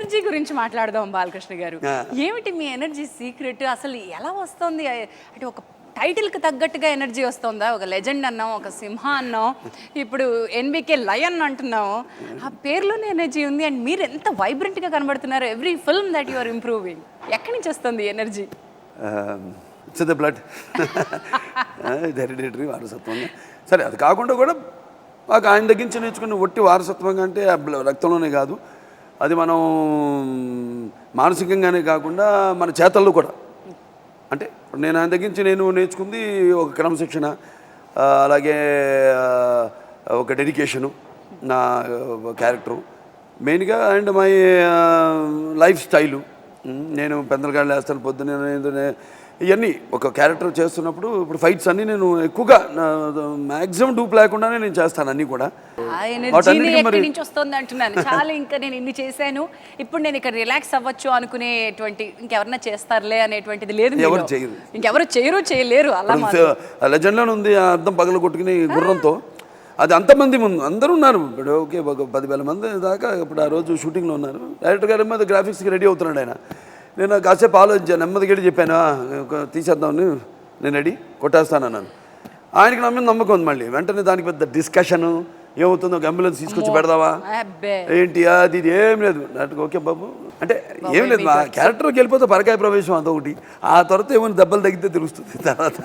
Energy గురించి మాట్లాడదాం బాలకృష్ణ గారు. ఏమిటి మీ ఎనర్జీ సీక్రెట్? అసలు ఎలా వస్తుంది? అంటే ఒక టైటిల్కి తగ్గట్టుగా ఎనర్జీ వస్తుందా? ఒక లెజెండ్ అన్నాం, ఒక సింహ అన్నాం, ఇప్పుడు ఎన్బికే లయన్ అంటున్నాం. ఆ పేర్లోనే ఎనర్జీ ఉంది. అండ్ మీరు ఎంత వైబ్రెంట్గా కనబడుతున్నారు every film that you are improving. ఎక్కడి నుంచి వస్తుంది energy? It's the blood, hereditary వారసత్వం. సరే, అది కాకుండా కూడా మాకు ఆయన దగ్గర నుంచి నేర్చుకున్న ఒట్టి వారసత్వంగా అంటే రక్తంలోనే కాదు, అది మనం మానసికంగానే కాకుండా మన చేతల్లో కూడా. అంటే నేను ఆయన దగ్గర నుంచి నేర్చుకుంది ఒక క్రమశిక్షణ, అలాగే ఒక డెడికేషను, నా క్యారెక్టరు మెయిన్గా, అండ్ మై లైఫ్ స్టైలు. నేను పెందలగాళ్ళు వేస్తాను పొద్దున్నే, ఇవన్నీ ఒక క్యారెక్టర్ చేస్తున్నప్పుడు. ఇప్పుడు ఫైట్స్ అన్నీ నేను ఎక్కువగా మ్యాక్సిమం డూప్ లేకుండానే నేను చేస్తాను అన్నీ కూడా. నుంచి వస్తుంది అంటున్నాను. చాలా ఇంకా నేను ఇన్ని చేశాను, ఇప్పుడు నేను ఇక్కడ రిలాక్స్ అవ్వచ్చు అనుకునేటువంటి ఇంకెవరన్నా చేస్తారులే అనేటువంటిది లేదు. ఎవరు చేయరు, ఇంకెవరు చేయలేరు. అలా లెజెండ్లోనే ఉంది, ఆ అద్దం పగల కొట్టుకుని గుర్రంతో. అది అంతమంది ముందు అందరూ ఉన్నారు. ఇప్పుడు ఓకే, ఒక 10,000 మంది దాకా ఇప్పుడు ఆ రోజు షూటింగ్లో ఉన్నారు. డైరెక్టర్ గారి మీద గ్రాఫిక్స్కి రెడీ అవుతున్నాడు ఆయన. నేను కాసేపు ఆలోచించాను, నెమ్మదిగా వెళ్ళి చెప్పాను, తీసేద్దామని, నేను రెడీ కొట్టేస్తాను అన్నాను. ఆయనకి నా మీద నమ్మకం ఉంది. మళ్ళీ వెంటనే దానికి పెద్ద డిస్కషను ఏమవుతుందో, ఒక అంబులెన్స్ తీసుకొచ్చి పెడదావా ఏంటి, అది ఇది ఏం లేదు. నాకు ఓకే బాబు అంటే ఏం లేదు, మా క్యారెక్టర్కి వెళ్ళిపోతే పరకాయ ప్రవేశం అదొకటి. ఆ తర్వాత ఏమైనా దెబ్బలు తగ్గితే తెలుస్తుంది తర్వాత.